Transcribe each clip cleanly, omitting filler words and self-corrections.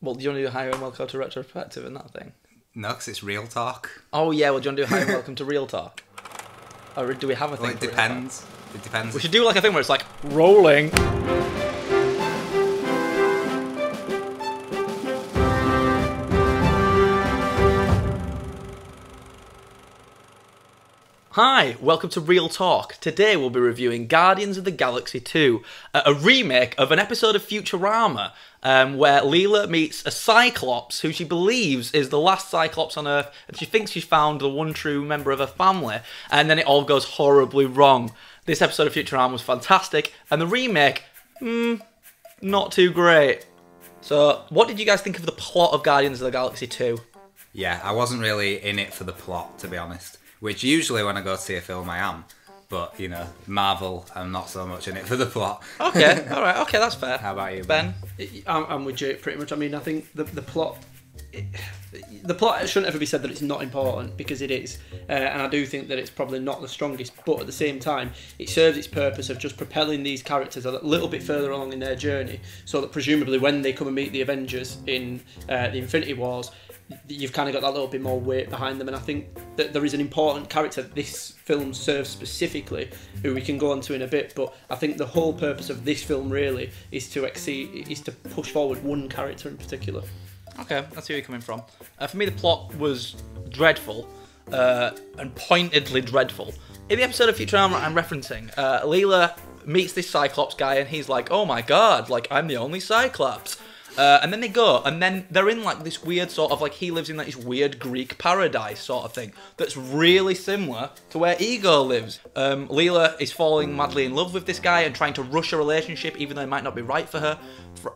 Well, do you want to do Hi and Welcome to Retrospective and that thing? No, because it's real talk. Oh yeah, well, do you want to do Hi and Welcome to Real Talk? Or do we have a thing? Well, it depends. It depends. We should do like a thing where it's like rolling. Hi, welcome to Real Talk. Today we'll be reviewing Guardians of the Galaxy 2, a remake of an episode of Futurama, where Leela meets a Cyclops who she believes is the last Cyclops on Earth, and she thinks she's found the one true member of her family, and then it all goes horribly wrong. This episode of Futurama was fantastic, and the remake, not too great. So, what did you guys think of the plot of Guardians of the Galaxy 2? Yeah, I wasn't really in it for the plot, to be honest. Which usually when I go to see a film I am. But, you know, Marvel, I'm not so much in it for the plot. Okay, alright, okay, that's fair. How about you, Ben? I'm with Jake pretty much. I mean, I think the plot... The plot shouldn't ever be said that it's not important, because it is. And I do think that it's probably not the strongest, but at the same time, it serves its purpose of just propelling these characters a little bit further along in their journey, so that presumably when they come and meet the Avengers in the Infinity Wars, you've kind of got that little bit more weight behind them. And I think that there is an important character that this film serves specifically, who we can go on to in a bit, but I think the whole purpose of this film really is to push forward one character in particular. Okay, that's where you're coming from. For me, the plot was dreadful, and pointedly dreadful. In the episode of Futurama I'm referencing, Leela meets this Cyclops guy, and he's like, oh my god, like, I'm the only Cyclops. And then they go, and then they're in like this weird sort of like, he lives in like this weird Greek paradise sort of thing that's really similar to where Ego lives. Leela is falling madly in love with this guy and trying to rush a relationship even though it might not be right for her.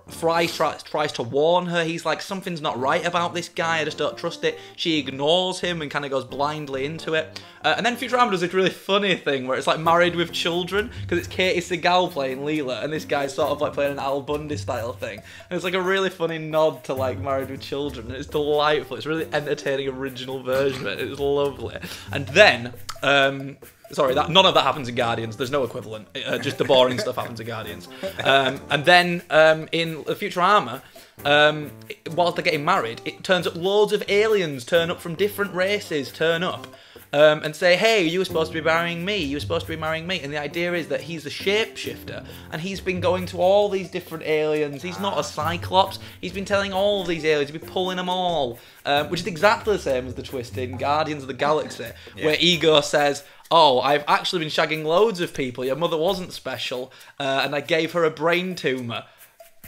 Fry tries to warn her. He's like, something's not right about this guy, I just don't trust it. She ignores him and kind of goes blindly into it. And then Futurama does this really funny thing where it's like Married with Children, because it's Katie Seagal playing Leela and this guy's sort of like playing an Al Bundy style thing. And it's like a really funny nod to like Married with Children. It's delightful. It's a really entertaining original version of it. It's lovely. And then, sorry, none of that happens in Guardians. There's no equivalent. Just the boring stuff happens in Guardians. And then in Futurama, whilst they're getting married, it turns up loads of aliens turn up from different races, and say, hey, you were supposed to be marrying me, you were supposed to be marrying me. And the idea is that he's a shapeshifter, and he's been going to all these different aliens. He's not a Cyclops. He's been telling all of these aliens, he's been pulling them all. Which is exactly the same as the twist in Guardians of the Galaxy, where Ego says, oh, I've actually been shagging loads of people, your mother wasn't special, and I gave her a brain tumour.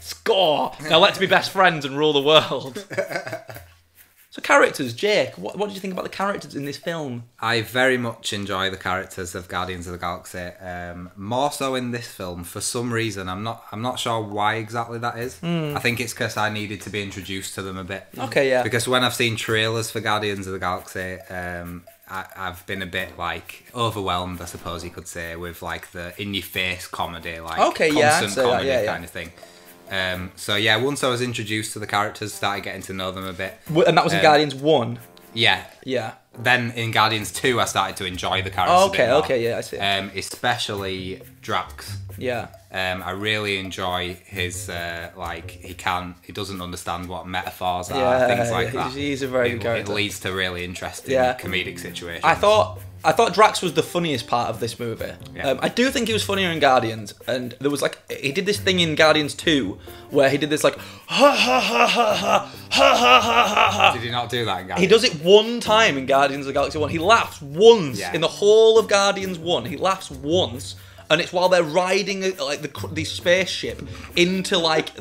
Score! Now let's be best friends and rule the world. So characters, Jake, what did you think about the characters in this film? I very much enjoy the characters of Guardians of the Galaxy. More so in this film, for some reason. I'm not sure why exactly that is. I think it's because I needed to be introduced to them a bit. Okay, yeah. Because when I've seen trailers for Guardians of the Galaxy, I've been a bit like overwhelmed, I suppose you could say, with like the in-your-face comedy, like constant comedy kind of thing. So yeah, once I was introduced to the characters, started getting to know them a bit. And that was in Guardians 1? Yeah. Yeah. Then in Guardians 2, I started to enjoy the characters a bit more. Okay, yeah, I see. Especially Drax. Yeah. I really enjoy his, like, he doesn't understand what metaphors are, things like that. He's a very good character. It leads to really interesting comedic situations. I thought Drax was the funniest part of this movie. Yeah. I do think he was funnier in Guardians, and there was like, he did this thing in Guardians 2 where he did this like, ha ha ha ha ha ha ha ha ha. Did he not do that in Guardians? He does it one time in Guardians of the Galaxy 1. He laughs once in the whole of Guardians 1. He laughs once. And it's while they're riding like the spaceship into like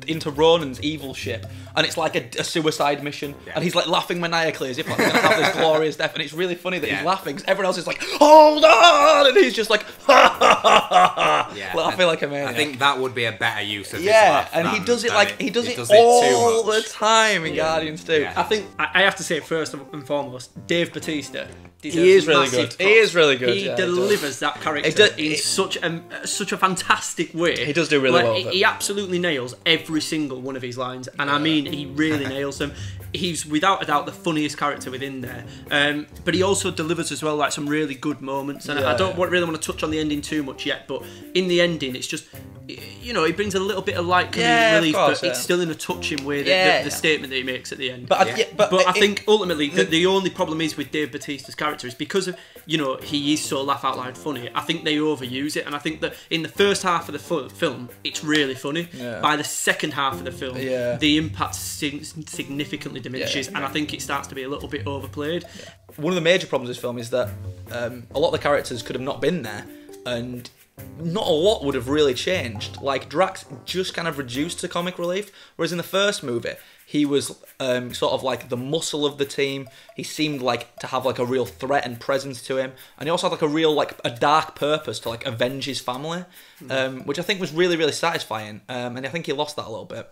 into Ronan's evil ship, and it's like a suicide mission, and he's like laughing maniacally as if like, they're gonna have this glorious death, and it's really funny that he's laughing because everyone else is like, hold on, and he's just like, ha ha ha ha ha, laughing like a maniac. I think that would be a better use of his laugh. And he does it like he does it all the time in Guardians 2. I think I have to say first and foremost, Dave Bautista. He is really good. He is really good. He delivers that character in such a fantastic way. He does do really well. He absolutely nails every single one of his lines, and I mean, he really nails them. He's without a doubt the funniest character within there, but he also delivers as well like some really good moments. And I don't really want to touch on the ending too much yet, but in the ending, it's just he brings a little bit of light relief, but it's still in a touching way. The statement that he makes at the end. But I think ultimately the only problem is with Dave Bautista's character is because of he is so laugh out loud funny. I think they overuse it, and I think that in the first half of the film it's really funny. By the second half of the film, the impact significantly diminishes, and I think it starts to be a little bit overplayed. One of the major problems with this film is that a lot of the characters could have not been there, and not a lot would have really changed. Like, Drax just kind of reduced to comic relief, whereas in the first movie, he was sort of like the muscle of the team. He seemed like to have like a real threat and presence to him, and he also had like a real like a dark purpose to like avenge his family, which I think was really, really satisfying. And I think he lost that a little bit.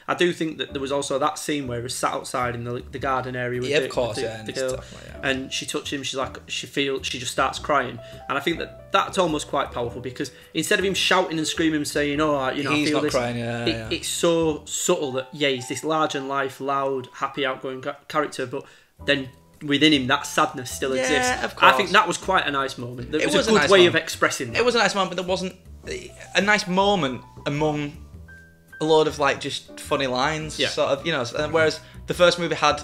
I do think that there was also that scene where he was sat outside in the garden area with the girl, and she touched him. She's like, she just starts crying, and I think that that's almost quite powerful because instead of him shouting and screaming and saying, "Oh, I feel this," crying, it's so subtle that he's this large and life, loud, happy, outgoing character, but then within him that sadness still exists. Of course. I think that was quite a nice moment. It was a good way of expressing that. It was a nice moment, but there wasn't a nice moment among a load of like just funny lines, sort of, whereas the first movie had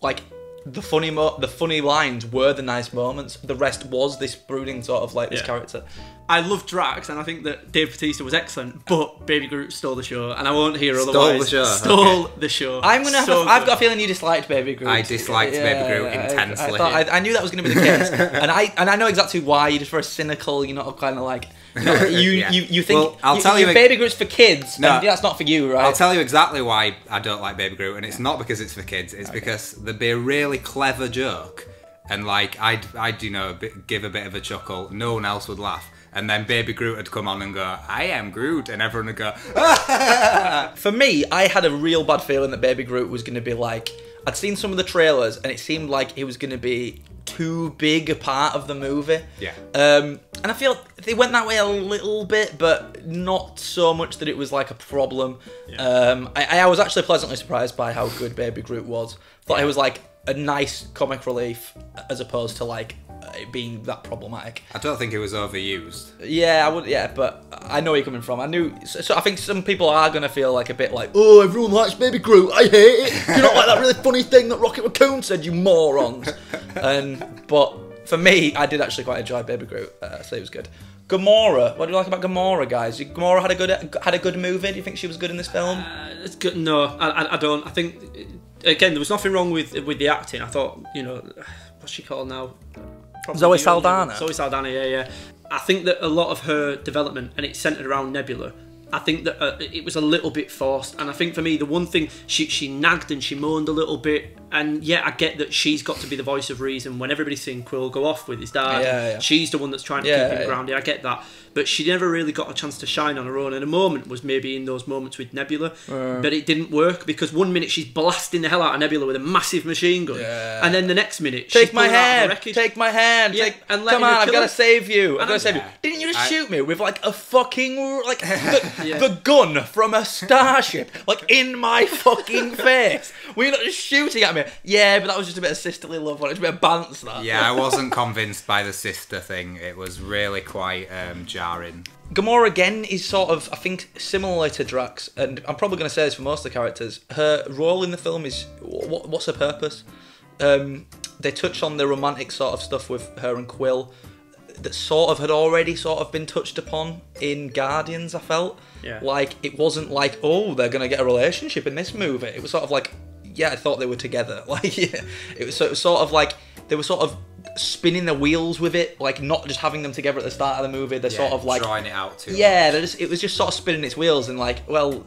like the funny lines were the nice moments. The rest was this brooding sort of like this character. I love Drax, and I think that Dave Bautista was excellent, but Baby Groot stole the show, and I won't hear otherwise. Stole the show. I've got a feeling you disliked Baby Groot. I disliked Baby Groot intensely. I knew that was going to be the case, and I know exactly why. You're just very cynical. You're not kind of like. You think well, I'll tell you Baby Groot's for kids, and that's not for you, right? I'll tell you exactly why I don't like Baby Groot, and it's not because it's for kids. It's because there'd be a really clever joke, and like I'd give a bit of a chuckle. No one else would laugh, and then Baby Groot would come on and go, "I am Groot," and everyone would go. For me, I had a real bad feeling that Baby Groot was going to be like. I'd seen some of the trailers, and it seemed like it was going to be too big a part of the movie. Yeah. And I feel they went that way a little bit, but not so much that it was like a problem. Yeah. I was actually pleasantly surprised by how good Baby Groot was. Thought it was like a nice comic relief as opposed to like it being that problematic. I don't think it was overused. Yeah, I would. Yeah, but I know where you're coming from. I knew. So I think some people are gonna feel like a bit like, oh, everyone likes Baby Groot. I hate it. Do you not like that really funny thing that Rocket Raccoon said? You morons. But for me, I did actually quite enjoy Baby Groot. So it was good. Gamora. What do you like about Gamora, guys? Gamora had a good movie. Do you think she was good in this film? It's good. No, I don't. I think again there was nothing wrong with the acting. I thought what's she called now? Zoe Saldana. Zoe Saldana, yeah. I think that a lot of her development, and it's centred around Nebula, I think that it was a little bit forced. And I think for me, the one thing, she nagged and she moaned a little bit. And yeah, I get that she's got to be the voice of reason when everybody's seeing Quill go off with his dad. Yeah. She's the one that's trying to keep him grounded. I get that. But she never really got a chance to shine on her own. And a moment was maybe in those moments with Nebula. But it didn't work because one minute she's blasting the hell out of Nebula with a massive machine gun. Yeah. And then the next minute, she's pulling out the wreckage. Take my hand. Yeah, come on, I've got to save you. I've got to save you. Didn't you just shoot me with like a fucking, like, the gun from a starship, like in my fucking face? Were you not just shooting at me? Yeah, but that was just a bit of sisterly love. It was a bit of bants, that. Yeah, I wasn't convinced by the sister thing. It was really quite jarring. Gamora again is sort of, I think, similar to Drax, and I'm probably going to say this for most of the characters. Her role in the film is, what's her purpose? They touch on the romantic sort of stuff with her and Quill that sort of had already sort of been touched upon in Guardians, I felt. Yeah. Like, it wasn't like, oh, they're going to get a relationship in this movie. It was sort of like, yeah, I thought they were together. Like, yeah. It was sort of like, they were sort of spinning the wheels with it, like not just having them together at the start of the movie. They're sort of like drawing it out too. Yeah, it was just sort of spinning its wheels and like, well,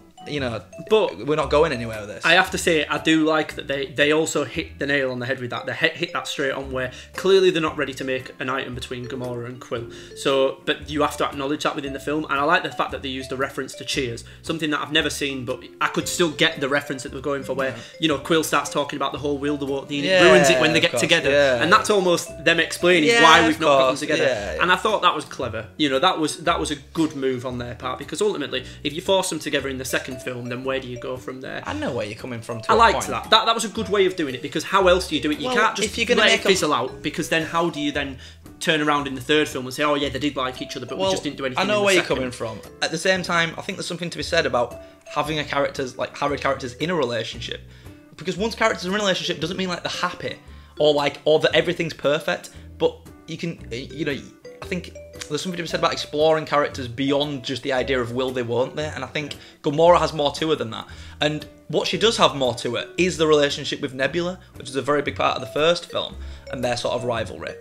but we're not going anywhere with this. I have to say, I do like that they also hit the nail on the head with that. They hit that straight on where clearly they're not ready to make an item between Gamora and Quill. So, but you have to acknowledge that within the film. And I like the fact that they used a reference to Cheers, something that I've never seen, but I could still get the reference that they're going for. Where Quill starts talking about the whole will the won't, it ruins it when they get together, and that's almost them explaining why we've not gotten together. And I thought that was clever. That was a good move on their part because ultimately, if you force them together in the second film, then where do you go from there? I know where you're coming from. I liked that. That was a good way of doing it because how else do you do it? You can't just let it fizzle out because then how do you then turn around in the third film and say, oh yeah, they did like each other, but we just didn't do anything. I know in the where you're second. coming from. At the same time, I think there's something to be said about having a characters in a relationship, because once characters are in a relationship doesn't mean like they're happy or that everything's perfect, but you can, I think there's something to be said about exploring characters beyond just the idea of will they, won't they, and I think Gamora has more to her than that. And what she does have more to her is the relationship with Nebula, which is a very big part of the first film, and their sort of rivalry.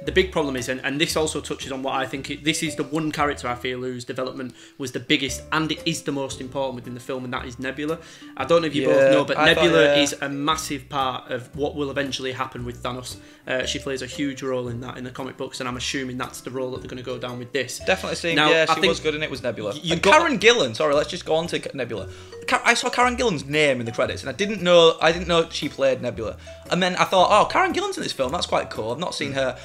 The big problem is, and this also touches on what I think, this is the one character I feel whose development was the biggest, and it is the most important within the film, and that is Nebula. I don't know if you both know, but Nebula is a massive part of what will eventually happen with Thanos. She plays a huge role in that in the comic books, and I'm assuming that's the role that they're going to go down with this. Definitely seeing, she was good in it, was Nebula. And Karen Gillan, sorry, let's just go on to Nebula. I saw Karen Gillan's name in the credits, and I didn't know she played Nebula. And then I thought, oh, Karen Gillan's in this film, that's quite cool. I've not seen her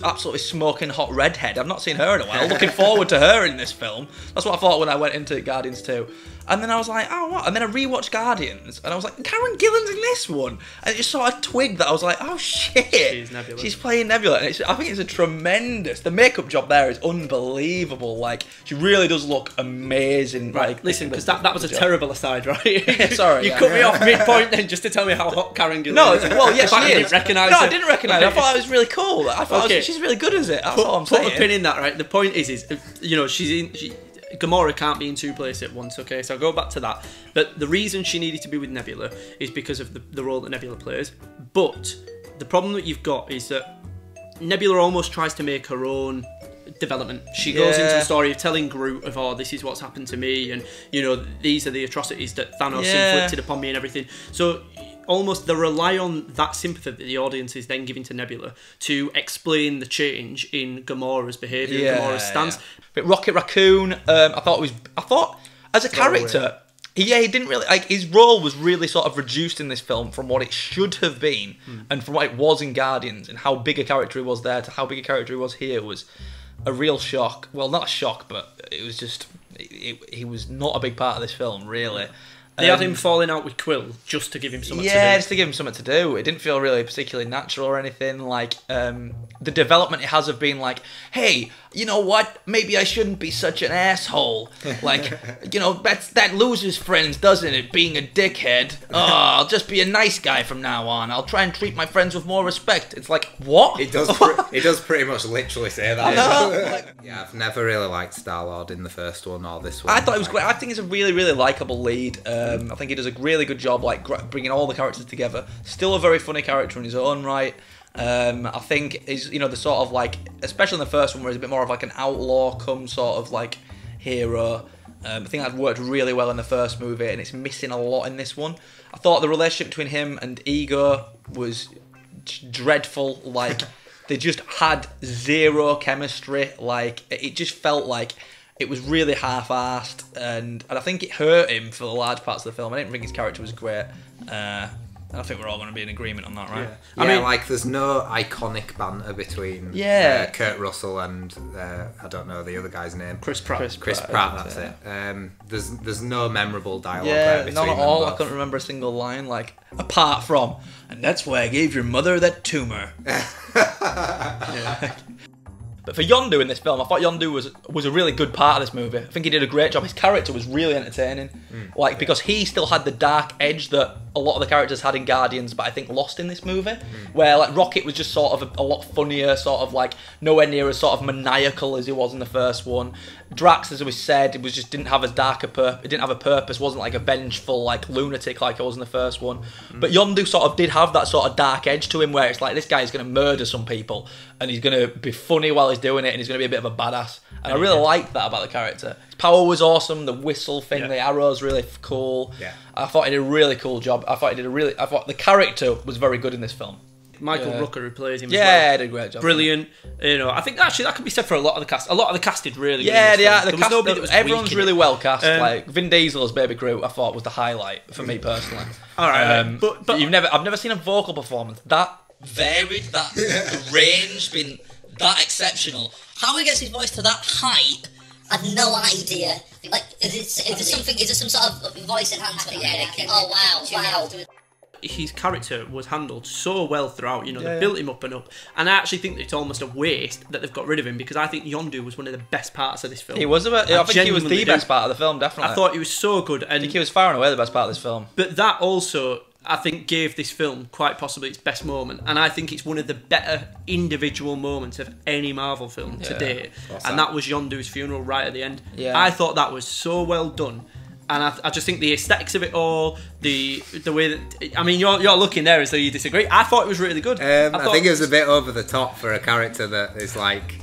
absolutely smoking hot redhead. I've not seen her in a while. Looking forward to her in this film. That's what I thought when I went into Guardians 2. And then I was like, oh, what? And then I rewatched Guardians, and I was like, Karen Gillan's in this one. And it just sort of twigged that I was like, oh shit, she's Nebula. She's playing Nebula. And I think it's a tremendous. The makeup job there is unbelievable. Like, she really does look amazing. Right, like, listen, because that was a terrible aside, right? Sorry, you cut me off mid-point then just to tell me how hot Karen Gillan is. No, well, yes, she is. Didn't recognise no, it. I didn't recognise it. I thought it was really cool. I thought she's really good as it. That's all I'm saying. Put a pin in that, right? The point is Gamora can't be in two places at once, okay? So I'll go back to that. But the reason she needed to be with Nebula is because of the role that Nebula plays. But the problem that you've got is that Nebula almost tries to make her own development. She goes into the story of telling Groot of, oh, this is what's happened to me, and, these are the atrocities that Thanos inflicted upon me and everything. So almost they rely on that sympathy that the audience is then giving to Nebula to explain the change in Gamora's behaviour and Gamora's stance. But Rocket Raccoon, I thought as a character, he didn't really, his role was really sort of reduced in this film from what it should have been and from what it was in Guardians, and how big a character he was there to how big a character he was here was a real shock. Well, not a shock, but it was just, he was not a big part of this film, really. They had him falling out with Quill just to give him something to do. Yeah, just to give him something to do. It didn't feel really particularly natural or anything. Like, the development it has of being like, hey, you know what? Maybe I shouldn't be such an asshole. Like, that loses friends, doesn't it? Being a dickhead. Oh, I'll just be a nice guy from now on. I'll try and treat my friends with more respect. It's like, what? It does pretty much literally say that. I know. Yeah, I've never really liked Star-Lord in the first one or this one. I thought it was great. I think he's a really, really likeable lead. I think he does a really good job, bringing all the characters together. Still a very funny character in his own right. I think he's, the sort of especially in the first one, where he's a bit more of an outlaw come sort of hero. I think that worked really well in the first movie, and it's missing a lot in this one. I thought the relationship between him and Ego was dreadful. They just had zero chemistry. It just felt like it was really half-assed, and I think it hurt him for the large parts of the film. I didn't think his character was great. And I think we're all going to be in agreement on that, right? Yeah. I mean, there's no iconic banter between Kurt Russell and I don't know the other guy's name. Chris Pratt. Chris Pratt, that's it. There's no memorable dialogue there between not at all. them both. I couldn't remember a single line, apart from, and that's why I gave your mother that tumor. But for Yondu in this film, I thought Yondu was a really good part of this movie. I think he did a great job. His character was really entertaining. Because he still had the dark edge that a lot of the characters had in Guardians, but I think lost in this movie. Where Rocket was just sort of a lot funnier, sort of nowhere near as sort of maniacal as he was in the first one. Drax, as we said, didn't have as dark it didn't have a purpose, wasn't a vengeful lunatic like it was in the first one. But Yondu sort of did have that sort of dark edge to him, where it's this guy is going to murder some people, and he's going to be funny while he's doing it, and he's going to be a bit of a badass. And I really liked that about the character. His power was awesome. The whistle thing, the arrows, really cool. Yeah. I thought he did a really cool job. I thought the character was very good in this film. Michael Rooker, who plays him as well. Yeah, he did a great job. Brilliant. I think actually that could be said for a lot of the cast. A lot of the cast did really good. Yeah, everyone's really well cast. Vin Diesel as Baby Groot, I thought was the highlight for me personally. All right, but I've never seen a vocal performance that varied, that range, been that exceptional. How he gets his voice to that height, I've no idea. Is it some sort of voice enhancement? Yeah. Oh wow. his character was handled so well throughout. You know, they built him up and up, and I actually think that it's almost a waste that they've got rid of him, because I think Yondu was one of the best parts of this film. He was I think he was the best part of the film, definitely. I thought he was so good, and I think he was far and away the best part of this film. But that also, I think, gave this film quite possibly its best moment, and I think it's one of the better individual moments of any Marvel film to date. And that was Yondu's funeral right at the end. Yeah. I thought that was so well done. And I just think the aesthetics of it all, the way that... I mean, you're looking there as though you disagree. I thought it was really good. I think it was a bit over the top for a character that is like...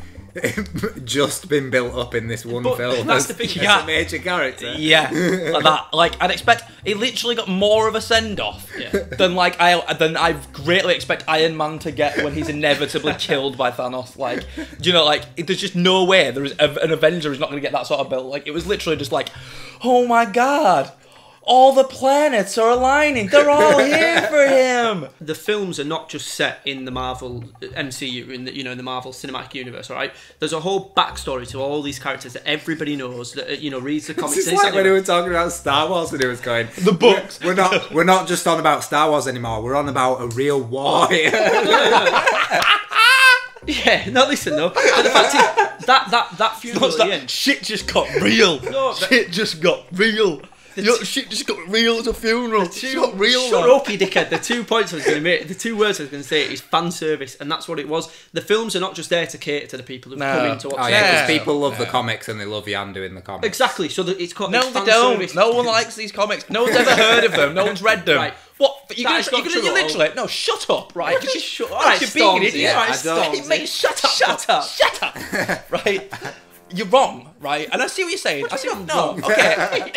just been built up in this one film as a major character. Yeah, like that. Like, I'd expect... He literally got more of a send-off than I greatly expect Iron Man to get when he's inevitably killed by Thanos. Like, do you know, like, there's just no way an Avenger is not going to get that sort of build. Like, it was literally just like, oh my god, all the planets are aligning. They're all here for him. The films are not just set in the Marvel MCU, in the Marvel Cinematic Universe, right? There's a whole backstory to all these characters that everybody knows, that reads the comics. It's like when we were talking about Star Wars and it was going, the books. We're not just on about Star Wars anymore. We're on about a real war here. Yeah, no, listen though. But the fact is that funeral at the end, shit just got real. Shit just got real. Shit just got real at a funeral. Shut up, you dickhead. The 2 points I was going to make, the 2 words I was going to say is fan service, and that's what it was. The films are not just there to cater to the people who come in to watch. Oh yeah, because people love the comics and they love Yondu in the comics. Exactly. So it's called no, they don't. Service. No one likes these comics. No one's ever heard of them. No one's read them. Right. What? But you're literally no. Shut up, right? Just shut up. Right, you're being an idiot. Shut up. Right. You're wrong, right? And I see what you're saying. I see what okay.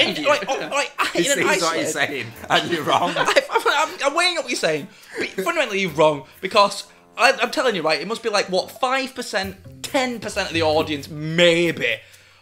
He sees what you're saying, and you're wrong. I'm weighing up what you're saying. But fundamentally, you're wrong, because I'm telling you, right, it must be like, what, 5%, 10% of the audience, maybe,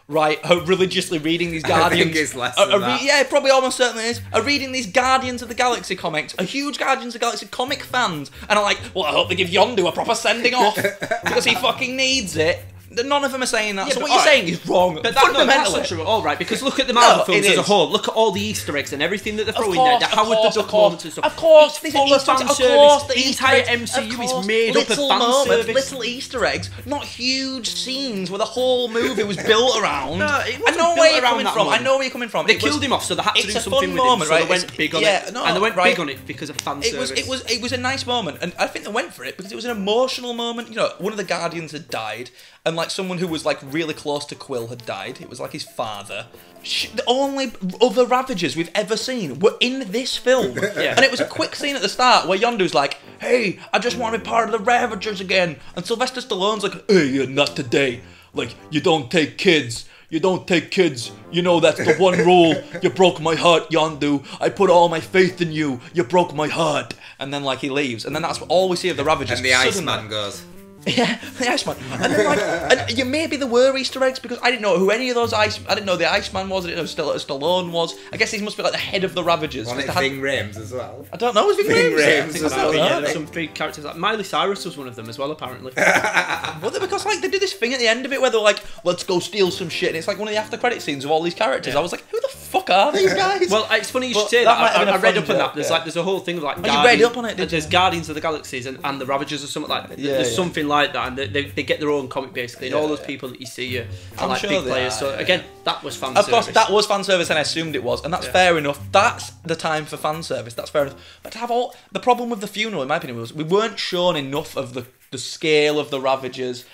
right, are religiously reading these Guardians. I think it's less than that. Yeah, it probably almost certainly is. Are reading these Guardians of the Galaxy comics, are huge Guardians of the Galaxy comic fans, and are like, well, I hope they give Yondu a proper sending off, because he fucking needs it. None of them are saying that. Yeah, so what you're saying is wrong. But that's not true at all, right? Because look at the Marvel films as a whole. Look at all the Easter eggs and everything that they're throwing there. The Howard the Duck moments and stuff. Of course, it's full of fan service. The entire MCU is made up of fan service. Little Easter eggs, not huge scenes where the whole movie was built around. I know where you're coming from. They killed him off, so they had to do something with him. So they went big on it. And they went big on it because of fan service. It was a nice moment, and I think they went for it because it was an emotional moment. You know, one of the Guardians had died. And like someone who was like really close to Quill had died. It was like his father. The only other Ravagers we've ever seen were in this film. And it was a quick scene at the start where Yondu's like, hey, I just want to be part of the Ravagers again. And Sylvester Stallone's like, hey, not today. Like, you don't take kids. You don't take kids. You know that's the one rule. You broke my heart, Yondu. I put all my faith in you. You broke my heart. And then like he leaves. And then that's all we see of the Ravagers. And the Iceman goes... Yeah, the Iceman. And then and maybe there were Easter eggs because I didn't know who any of those I didn't know the Iceman was. I didn't know Stallone was. I guess he must be like the head of the Ravagers. Wasn't it Ving Rhames as well? I don't know. Was Ving Rhames? There's some big characters. Like Miley Cyrus was one of them as well, apparently. Well, because like they do this thing at the end of it where they're like, let's go steal some shit, and it's like one of the after credit scenes of all these characters. I was like, who the fuck are these guys? Well, it's funny you should say that. I read up on that. There's a whole thing of like. You read up on it? There's Guardians of the Galaxies and the Ravagers or something like that. There's something like that, and they get their own comic basically, and all those people that you see are like big players. So again, that was fan service. Of course, that was fan service, and I assumed it was, and that's fair enough. That's the time for fan service. That's fair enough. But to have all the problem with the funeral, in my opinion, was we weren't shown enough of the scale of the Ravagers.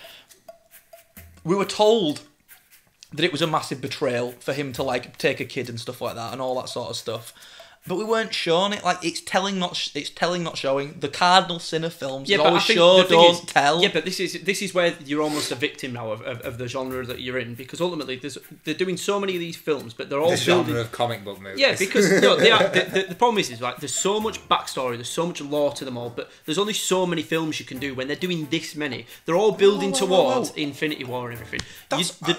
We were told that it was a massive betrayal for him to like take a kid and stuff like that, and all that sort of stuff. But we weren't shown it. Like it's telling, not showing. The cardinal sin of films is always show, don't tell. Yeah, but this is where you're almost a victim now of the genre that you're in, because ultimately they're doing so many of these films, but they're all genre of comic book movies. Yeah, because the problem is like there's so much backstory, there's so much lore to them all, but there's only so many films you can do when they're doing this many. They're all building towards Infinity War and everything.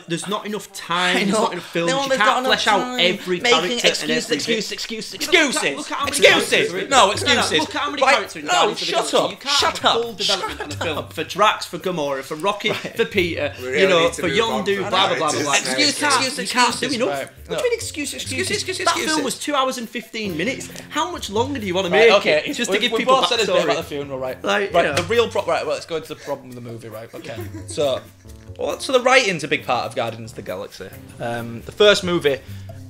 There's not enough time. There's not enough films. You can't flesh out every character and every excuse. Excuses. Excuses. No, excuses. Look at how many characters in Guardians of the Galaxy. You can't Shut have up. full development on a film for Drax, for Gamora, for Rocket, for Peter, you know, for Yondu, blah blah blah blah. Excuses. You can't do enough. What do you mean excuses? That film was 2 hours and 15 minutes. How much longer do you want to make it? Just to give people both said a bit about the funeral, right? Like, right. The real right. Well, let's go into the problem with the movie, right? Okay. So the writing's a big part of Guardians of the Galaxy. The first movie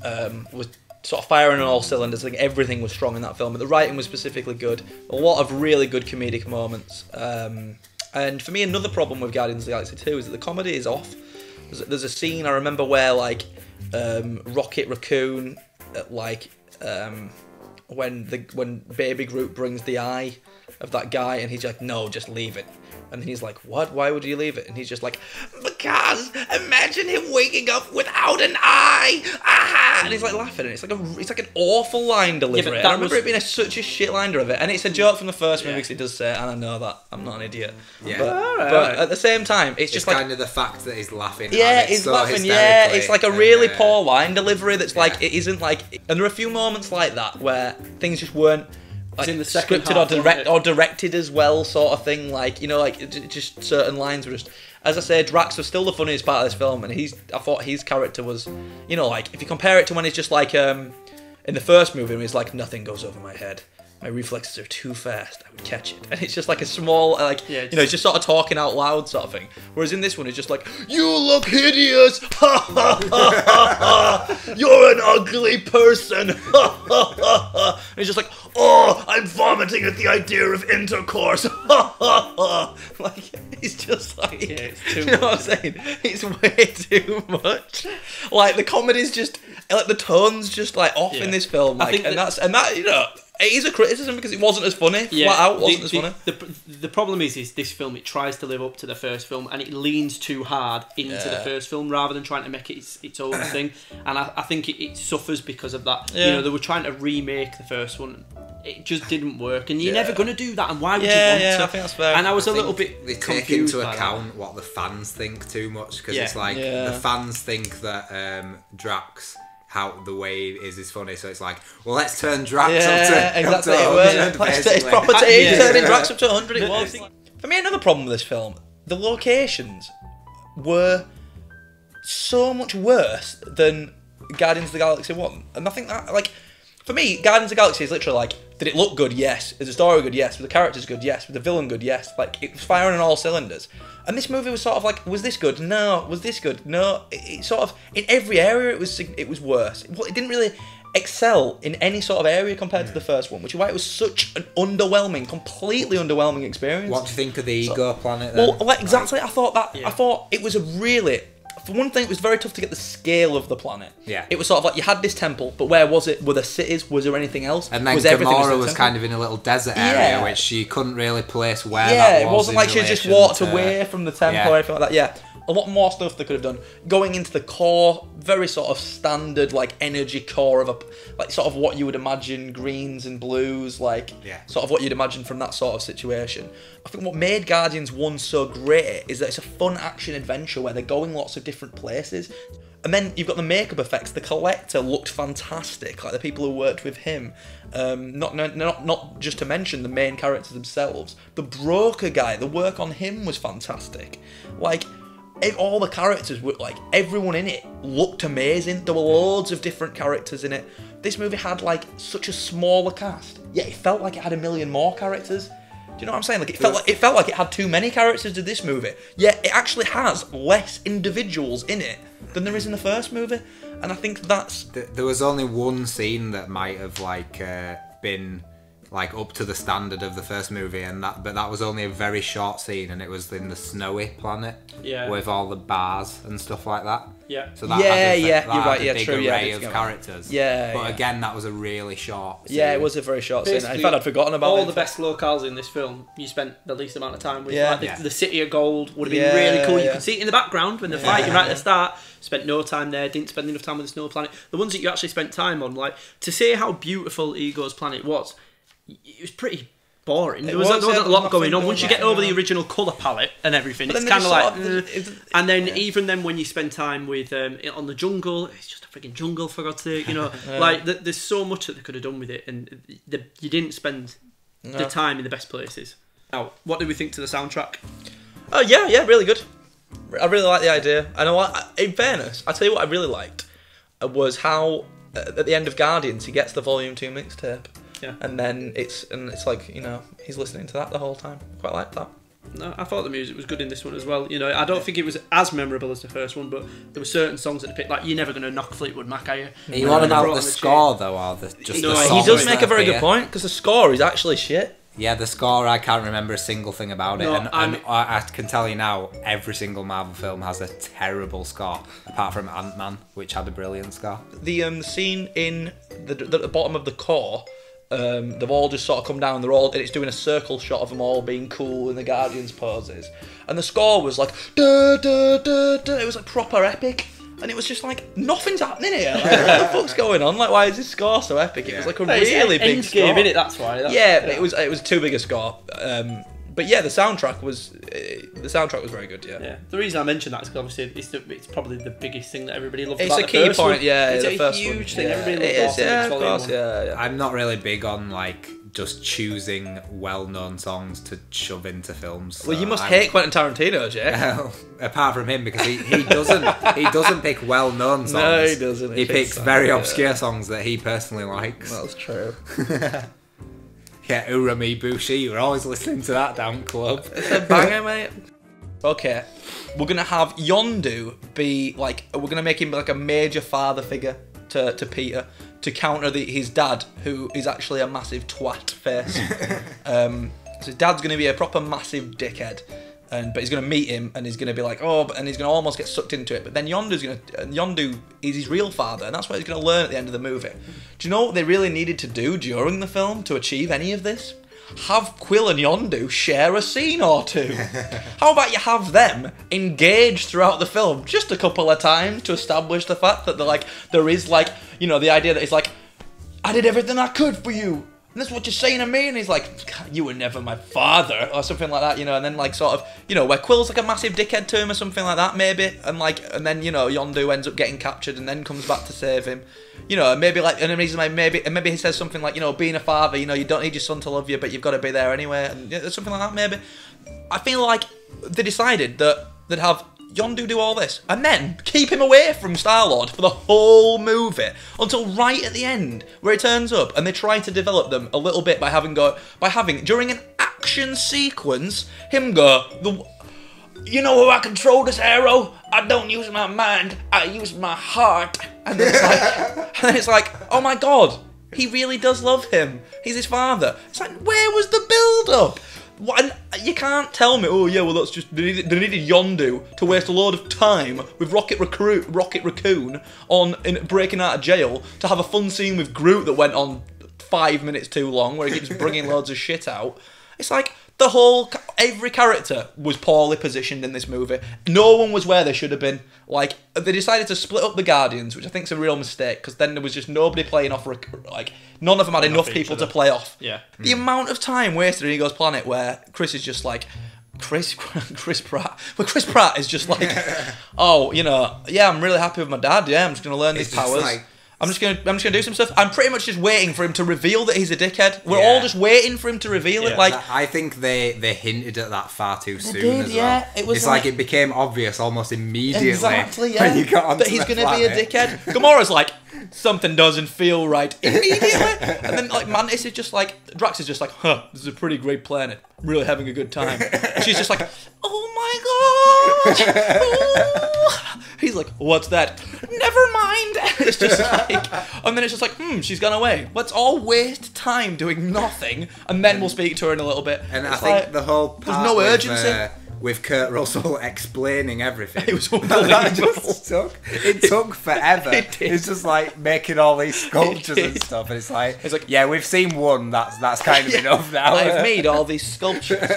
was sort of firing on all cylinders. I think everything was strong in that film, but the writing was specifically good. A lot of really good comedic moments. And for me, another problem with Guardians of the Galaxy 2 is that the comedy is off. There's a scene I remember where like Rocket Raccoon, when Baby Groot brings the eye of that guy, and he's like, no, just leave it. And he's like, what? Why would you leave it? And he's just like, because imagine him waking up without an eye. Ah! And he's like laughing, and it's like an awful line delivery. I remember it being such a shit line delivery, and it's a joke from the first movie because he does say it, and I know that I'm not an idiot. Yeah. But at the same time, it's just kind of the fact that he's laughing. Yeah, he's laughing. Yeah, it's like a really poor line delivery. That's like it isn't like. And there are a few moments like that where things just weren't. Like in the second scripted half, or directed as well, sort of thing. Like, you know, like just certain lines were just. As I say, Drax was still the funniest part of this film, and I thought his character was, you know, like if you compare it to when he's just like in the first movie, when he's like, nothing goes over my head. My reflexes are too fast. I would catch it, and it's just like a small, like you know, it's just sort of talking out loud sort of thing. Whereas in this one, it's just like, you look hideous. Ha ha ha ha ha. You're an ugly person. Ha ha ha ha. And he's just like, oh, I'm vomiting at the idea of intercourse. Ha ha ha. Like it's just like, it's too you know what I'm saying? It's way too much. Like the comedy's just, like the tone's just like off in this film. Like, and that you know. It is a criticism because it wasn't as funny. Flat out wasn't as funny. The problem is this film, it tries to live up to the first film and it leans too hard into the first film rather than trying to make it its own thing. And I think it suffers because of that. Yeah. You know, they were trying to remake the first one. It just didn't work, and you're never going to do that. And why would you want to? I think that's fair. And I was a little bit they confused take into by account what the fans think too much because it's like the fans think that Drax. How the way it is funny, so it's like, well, let's turn Drax up to 100. It's proper turning Drax up to 100. It was. For me, another problem with this film, the locations were so much worse than Guardians of the Galaxy 1, and I think that, like, for me, Guardians of the Galaxy is literally like, did it look good? Yes. Is the story good? Yes. Were the characters good? Yes. Was the villain good? Yes. Like, it was firing on all cylinders. And this movie was sort of like, was this good? No. Was this good? No. It sort of, in every area, it was worse. It didn't really excel in any sort of area compared to the first one, which is why it was such an underwhelming, completely underwhelming experience. What do you think of the Ego Planet then? Well, like, exactly. I thought it was a really... For one thing, it was very tough to get the scale of the planet. Yeah. It was sort of like, you had this temple, but where was it? Were there cities? Was there anything else? And then Gamora was kind of in a little desert area, which she couldn't really place where that was. Yeah, it wasn't like she just walked away from the temple or anything like that. Yeah. A lot more stuff they could have done. Going into the core, very sort of standard, like, energy core of like, sort of what you would imagine, greens and blues, like, sort of what you'd imagine from that sort of situation. I think what made Guardians 1 so great is that it's a fun action adventure where they're going lots of different places. And then you've got the makeup effects. The Collector looked fantastic, like the people who worked with him. Not just to mention the main characters themselves. The broker guy, the work on him was fantastic. Like, all the characters were, like, everyone in it looked amazing. There were loads of different characters in it. This movie had, like, such a smaller cast, yet it felt like it had a million more characters. Do you know what I'm saying? Like, it felt like it had too many characters to this movie, yet it actually has less individuals in it than there is in the first movie. And I think that's... There was only one scene that might have, like, been... like up to the standard of the first movie, but that was only a very short scene, and it was in the snowy planet with all the bars and stuff like that. Yeah. So that you're right. A big array of characters. But again, that was a really short scene. Yeah, it was a very short scene. In fact, I'd forgotten about all the best locales in this film. You spent the least amount of time with. Like the City of Gold would have been really cool. You could see it in the background when they're fighting right at the start. Spent no time there. Didn't spend enough time on the snow planet. The ones that you actually spent time on, like, to say how beautiful Ego's planet was. It was pretty boring. There wasn't a lot going on. Once you get over the original colour palette and everything, it's kind of like... and then even then when you spend time with on the jungle, it's just a freaking jungle, for God's sake, you know. Like, there's so much that they could have done with it, and you didn't spend the time in the best places. Now, what did we think to the soundtrack? Yeah, really good. I really like the idea. And in fairness, I tell you what I really liked was how at the end of Guardians he gets the Volume 2 mixtape. Yeah. And then it's like, you know, he's listening to that the whole time. Quite like that. No, I thought the music was good in this one as well. You know, I don't think it was as memorable as the first one, but there were certain songs that they picked. Like, you're never going to knock Fleetwood Mac, are you? Are you on about the score though, or just the song? He does make a very good point, because the score is actually shit. Yeah, the score, I can't remember a single thing about it. No, and I can tell you now, every single Marvel film has a terrible score, apart from Ant-Man, which had a brilliant score. The scene in the bottom of the core, they've all just sort of come down, and it's doing a circle shot of them all being cool in the Guardians poses. And the score was like, duh, duh, duh, duh. It was like proper epic. And it was just like, nothing's happening here. Like, what the fuck's going on? Like, why is this score so epic? It was like a really big score. Endgame, innit? That's why. It was too big a score. But yeah, the soundtrack was very good. Yeah. The reason I mention that is because obviously it's probably the biggest thing that everybody loved. It's a key point. Yeah, it's the first a huge one. thing. Yeah. Everybody loves it. Yeah, of course. Yeah. I'm not really big on like just choosing well-known songs to shove into films. So well, you must hate Quentin Tarantino, Jay. Apart from him, because he doesn't pick well-known songs. No, he doesn't. He picks very obscure songs that he personally likes. That's true. Yeah, Urami Bushi, you're always listening to that down club. It's a banger, mate. Okay, we're gonna have Yondu be like, we're gonna make him like a major father figure to Peter, to counter his dad, who is actually a massive twat face. So his dad's going to be a proper massive dickhead, but he's going to meet him, and he's going to be like, and he's going to almost get sucked into it. But then Yondu is his real father, and that's what he's going to learn at the end of the movie. Do you know what they really needed to do during the film to achieve any of this? Have Quill and Yondu share a scene or two. How about you have them engage throughout the film just a couple of times to establish the fact that there is the idea that it's like, I did everything I could for you, and that's what you're saying to me, and he's like, you were never my father, or something like that, and then like sort of, where Quill's like a massive dickhead to him or something like that, maybe, and then Yondu ends up getting captured and then comes back to save him. Maybe maybe he says something like, being a father, you don't need your son to love you, but you've got to be there anyway, and something like that, maybe. I feel like they decided that they'd have Yondu do all this, and then keep him away from Star-Lord for the whole movie, until right at the end, where he turns up, and they try to develop them a little bit by having, during an action sequence, him go, you know how I control this arrow? I don't use my mind, I use my heart. And then it's like, oh my god, he really does love him. He's his father. It's like, where was the build-up? And you can't tell me, that's just, they needed Yondu to waste a load of time with Rocket Raccoon in breaking out of jail to have a fun scene with Groot that went on 5 minutes too long, where he keeps bringing loads of shit out. It's like, every character was poorly positioned in this movie. No one was where they should have been. Like, they decided to split up the Guardians, which I think is a real mistake, because then there was just nobody playing off, none of them had enough people to play off. Yeah. The amount of time wasted in Ego's Planet where Chris is just like, Chris Pratt. Well, Chris Pratt is just like, I'm really happy with my dad, I'm just going to learn these powers. I'm just gonna do some stuff. I'm pretty much just waiting for him to reveal that he's a dickhead. We're all just waiting for him to reveal it. Like, I think they hinted at that far too soon as well. Yeah, it's like it became obvious almost immediately. Exactly, when you got onto that he's gonna be a dickhead. Gamora's like, something doesn't feel right immediately, and then like Mantis is just like, Drax is just like, this is a pretty great planet. I'm really having a good time. And she's just like, oh my god. He's like, what's that? Never mind. It's just like, and then it's just like, she's gone away. Let's all waste time doing nothing, and then we'll speak to her in a little bit. And I think the whole part there's no urgency. With Kurt Russell explaining everything. It was unbelievable. It took forever. It's just like making all these sculptures and stuff, and it's like, yeah, we've seen one. That's kind of enough now. I've made all these sculptures.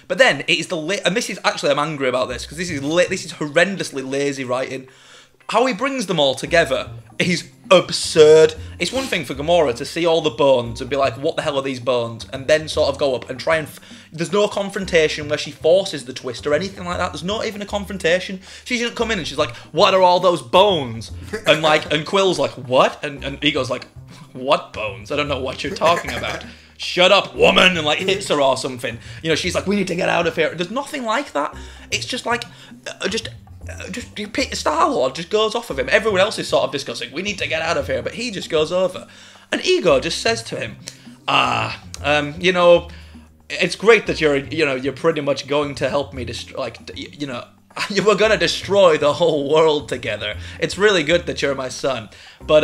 But then it is and this is actually, I'm angry about this because this is horrendously lazy writing. How he brings them all together is absurd. It's one thing for Gamora to see all the bones and be like, what the hell are these bones? And then sort of go up and try and... There's no confrontation where she forces the twist or anything like that. There's not even a confrontation. She doesn't come in and she's like, what are all those bones? And like, and Quill's like, what? And Ego's like, what bones? I don't know what you're talking about. Shut up, woman, and like hits her or something. You know, she's like, we need to get out of here. There's nothing like that. It's just like, just Star-Lord just goes off of him. Everyone else is sort of discussing, we need to get out of here, but he just goes over. And Ego just says to him, you know, it's great that you're pretty much going to help me you were going to destroy the whole world together. It's really good that you're my son. But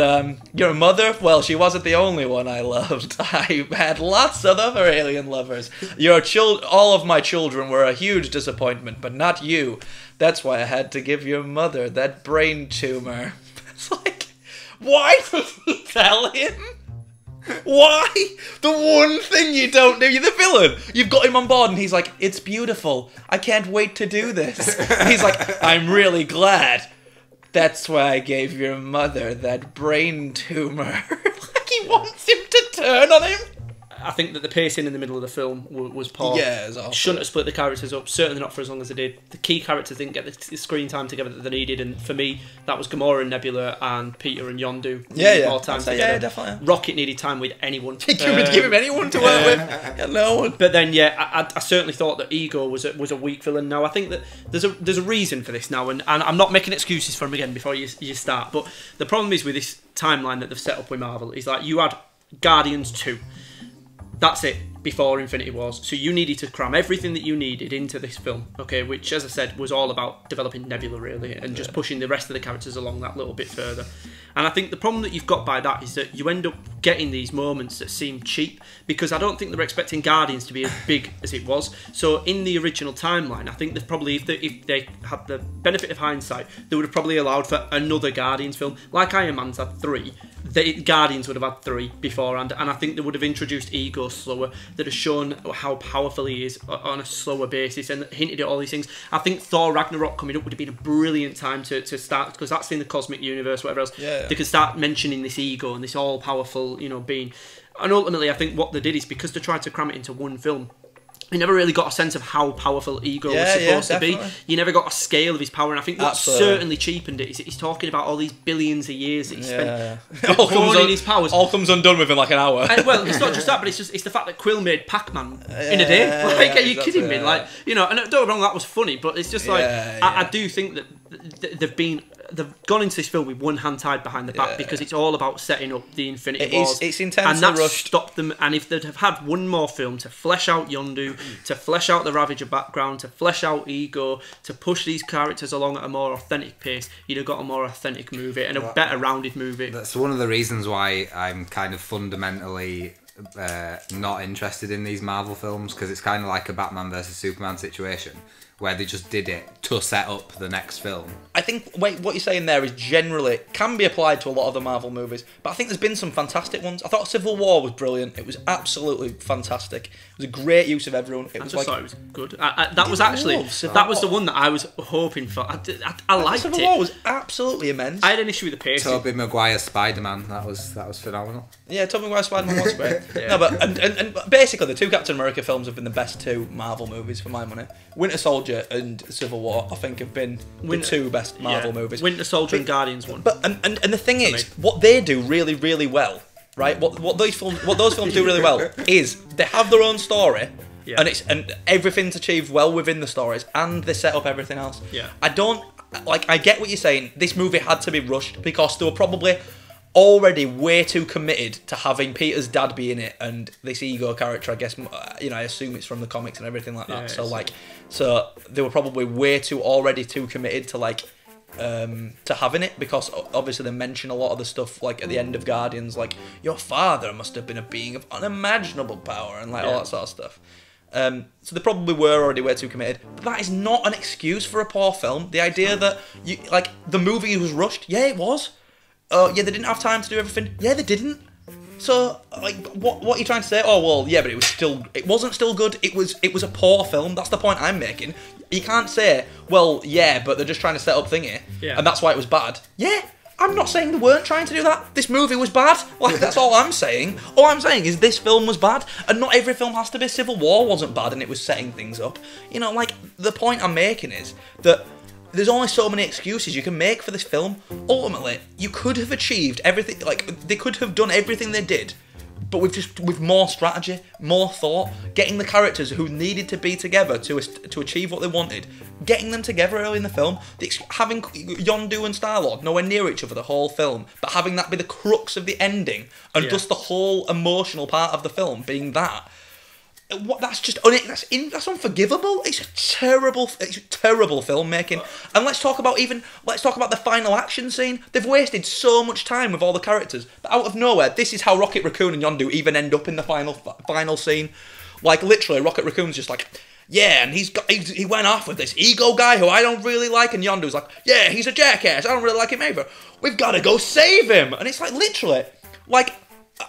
your mother, well, she wasn't the only one I loved. I had lots of other alien lovers. All of my children were a huge disappointment, but not you. That's why I had to give your mother that brain tumor. It's like, why did he tell him? Why? The one thing you don't do, you're the villain. You've got him on board and he's like, it's beautiful. I can't wait to do this. And he's like, I'm really glad. That's why I gave your mother that brain tumor. Like he wants him to turn on him. I think that the pacing in the middle of the film was poor. Yeah, it was awful. Shouldn't have split the characters up, certainly not for as long as they did. The key characters didn't get the screen time together that they needed, and for me, that was Gamora and Nebula and Peter and Yondu. Yeah. Time together. Yeah, definitely. Rocket needed time with anyone. He could give him anyone to work with. Yeah, no one. But then, yeah, I certainly thought that Ego was a weak villain. Now, I think that there's a reason for this now, and I'm not making excuses for him again before you start, but the problem is with this timeline that they've set up with Marvel is like you had Guardians 2. That's it, before Infinity Wars. So you needed to cram everything that you needed into this film, okay, which, as I said, was all about developing Nebula, really, and just pushing the rest of the characters along that little bit further. And I think the problem that you've got by that is that you end up getting these moments that seem cheap, because I don't think they were expecting Guardians to be as big as it was. So in the original timeline, I think that probably, if they had the benefit of hindsight, they would have probably allowed for another Guardians film. Like Iron Man's had 3, the Guardians would have had 3 beforehand, and I think they would have introduced Ego slower, that have shown how powerful he is on a slower basis, and hinted at all these things. I think Thor Ragnarok coming up would have been a brilliant time to start, because that's in the cosmic universe, whatever else. Yeah. They could start mentioning this Ego and this all-powerful, being. And ultimately, I think what they did is, because they tried to cram it into one film, you never really got a sense of how powerful Ego was supposed to be. You never got a scale of his power, and I think what certainly cheapened it is he's talking about all these billions of years that he spent honing his powers. All comes undone within like an hour. And, well, it's not just that, but it's the fact that Quill made Pac-Man in a day. Like, are you kidding me? Like, and don't get me wrong, that was funny, but it's just like I do think that they've gone into this film with one hand tied behind the back, because it's all about setting up the Infinity Wars. It's intensely and that's rushed. Stopped them. And if they'd have had one more film to flesh out Yondu, to flesh out the Ravager background, to flesh out Ego, to push these characters along at a more authentic pace, you'd have got a more authentic movie and a better rounded movie. That's one of the reasons why I'm kind of fundamentally not interested in these Marvel films, because it's kind of like a Batman versus Superman situation, where they just did it to set up the next film. I think what you're saying there is generally can be applied to a lot of the Marvel movies, but I think there's been some fantastic ones. I thought Civil War was brilliant. It was absolutely fantastic. It was a great use of everyone. I thought it was good. That was the one that I was hoping for. I liked Civil War was absolutely immense. I had an issue with the pacing. Tobey Maguire's Spider-Man, that was phenomenal. Yeah, Tobey Maguire's Spider-Man was great. No, but and basically the 2 Captain America films have been the best 2 Marvel movies for my money. Winter Soldier and Civil War, I think, have been the 2 best Marvel movies. Winter Soldier and Guardians one. But and the thing is, what they do really, really well, right? What those films do really well is they have their own story, and everything's achieved well within the stories, and they set up everything else. Yeah. I get what you're saying. This movie had to be rushed because they were probably already way too committed to having Peter's dad be in it and this Ego character. I guess I assume it's from the comics and everything like that. So they were probably way too committed to having it, because obviously they mention a lot of the stuff like at the end of Guardians, like your father must have been a being of unimaginable power and all that sort of stuff. So they probably were already way too committed, but that is not an excuse for a poor film. The idea that the movie was rushed, yeah, it was. They didn't have time to do everything. Yeah, they didn't. So, what are you trying to say? Oh well, yeah, but it wasn't still good. It was a poor film. That's the point I'm making. You can't say, well, yeah, but they're just trying to set up thingy, and that's why it was bad. Yeah, I'm not saying they weren't trying to do that. This movie was bad. Like, that's all I'm saying. All I'm saying is this film was bad, and not every film has to be. Civil War wasn't bad, and it was setting things up. You know, like, the point I'm making is that there's only so many excuses you can make for this film. Ultimately, you could have achieved everything, like, they could have done everything they did, but with more strategy, more thought, getting the characters who needed to be together to achieve what they wanted, getting them together early in the film, having Yondu and Star-Lord nowhere near each other the whole film, but having that be the crux of the ending, and just the whole emotional part of the film being that. That's just that's unforgivable. It's terrible filmmaking. And let's talk about the final action scene. They've wasted so much time with all the characters, but out of nowhere, this is how Rocket Raccoon and Yondu even end up in the final scene. Like, literally, Rocket Raccoon's just like, yeah, and he went off with this ego guy who I don't really like, and Yondu's like, yeah, he's a jackass. I don't really like him either. We've got to go save him. And it's like, literally, like,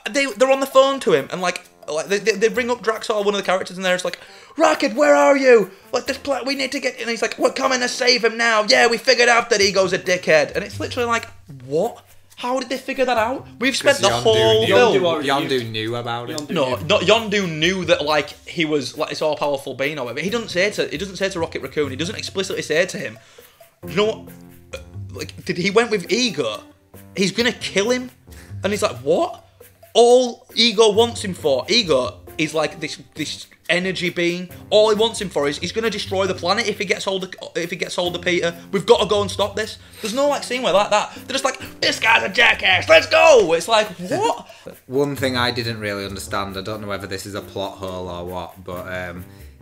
they're on the phone to him, and like they bring up Draxor, one of the characters, and they're just like, Rocket, where are you? Like, we need to get... And he's like, we're coming to save him now. Yeah, we figured out that Ego's a dickhead. And it's literally like, what? How did they figure that out? We've spent the whole film... Yondu knew about it. Yondu knew that, like, he was like this all-powerful being or whatever. He doesn't say to Rocket Raccoon, he doesn't explicitly say to him, you know what? Like, he went with Ego. He's gonna kill him. And he's like, what? All Ego wants him for, Ego is like this energy being. All he wants him for is he's going to destroy the planet if he gets hold of Peter. We've got to go and stop this. There's no like scene where like that. They're just like, this guy's a jackass. Let's go. It's like, what? One thing I didn't really understand. I don't know whether this is a plot hole or what, but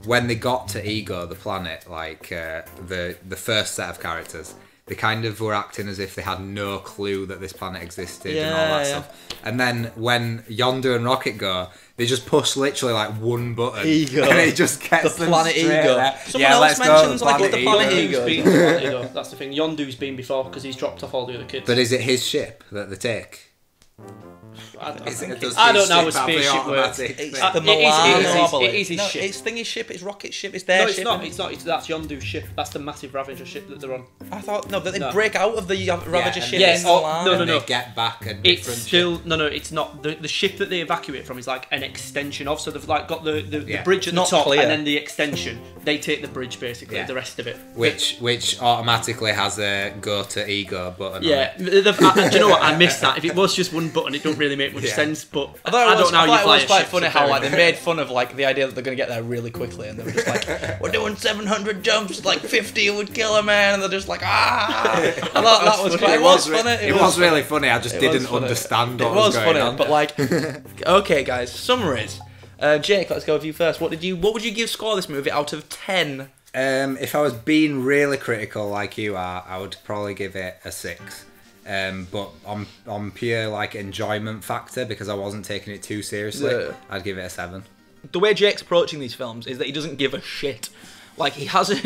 when they got to Ego, the planet, like the first set of characters, they kind of were acting as if they had no clue that this planet existed and all that stuff. And then when Yondu and Rocket go, they just push literally like one button, Ego. And it just gets the planet Ego. There. Someone else mentions like what the planet Ego. That's the thing. Yondu's been before because he's dropped off all the other kids. But is it his ship that they take? I don't know how a spaceship works. It's the Milan. It is his ship. It's Thingy's ship. It's Rocket's ship. It's their ship. No, it's not. That's Yondu's ship. That's the massive Ravager ship that they're on. I thought that they break out of the Ravager ship. Yes. No. They get back a different It's still ship. No. It's not. The ship that they evacuate from is like an extension of. So they've like got the bridge at the top, and then the extension. They take the bridge basically. The rest of it, which automatically has a go to Ego button. Yeah. Do you know what? I missed that. If it was just one button, it don't really make much sense. But I don't know how you fly a ship. It was quite funny how like they made fun of like the idea that they're going to get there really quickly, and they were just like, we're doing 700 jumps, like 50 would kill a man, and they're just like, ah. I thought that was quite. It was funny. It was really funny. I just didn't understand what was going on. But like, okay, guys, summaries. Jake, let's go with you first. What would you give score this movie out of 10? If I was being really critical like you are, I would probably give it a 6. But on pure like enjoyment factor, because I wasn't taking it too seriously, I'd give it a 7. The way Jake's approaching these films is that he doesn't give a shit. Like he doesn't.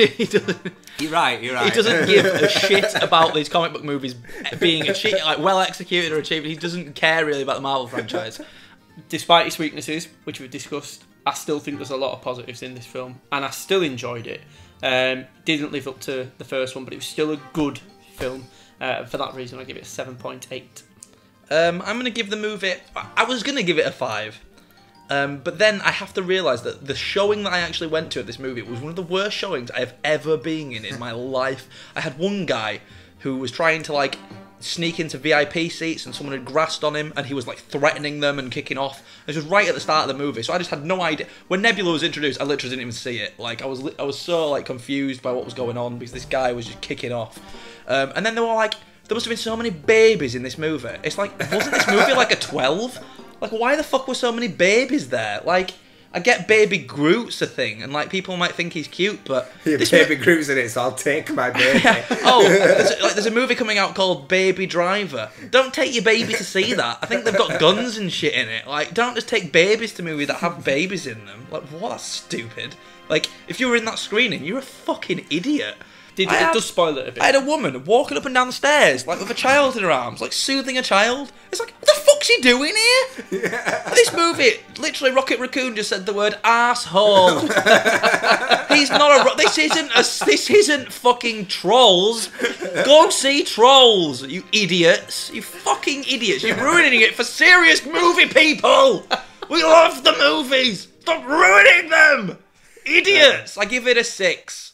You're right. He doesn't give a shit about these comic book movies being like well executed or achieved. He doesn't care really about the Marvel franchise. Despite its weaknesses, which we've discussed, I still think there's a lot of positives in this film, and I still enjoyed it. Didn't live up to the first one, but it was still a good film. For that reason, I give it a 7.8. I'm going to give the movie... I was going to give it a 5. But then I have to realise that the showing that I actually went to at this movie was one of the worst showings I have ever been in my life. I had one guy who was trying to, like, sneak into VIP seats, and someone had grassed on him, and he was, like, threatening them and kicking off. This was right at the start of the movie, so I just had no idea. When Nebula was introduced, I literally didn't even see it. Like, I was so, like, confused by what was going on, because this guy was just kicking off. And then they were like, there must have been so many babies in this movie. It's like, wasn't this movie like a 12? Like, why the fuck were so many babies there? Like, I get Baby Groot's a thing, and like people might think he's cute, but Baby Groot's in it, so I'll take my baby. There's a movie coming out called Baby Driver. Don't take your baby to see that. I think they've got guns and shit in it. Like, don't just take babies to movies that have babies in them. Like, what? That's stupid. Like, if you were in that screening, you're a fucking idiot. It does spoil it a bit. I had a woman walking up and down the stairs, like with a child in her arms, like soothing a child. It's like, what the fuck fuck's he doing here? Yeah. This movie, literally, Rocket Raccoon just said the word arsehole. He's not a. This isn't fucking Trolls. Go see Trolls, you idiots. You fucking idiots. You're ruining it for serious movie people. We love the movies. Stop ruining them. Idiots. I give it a 6.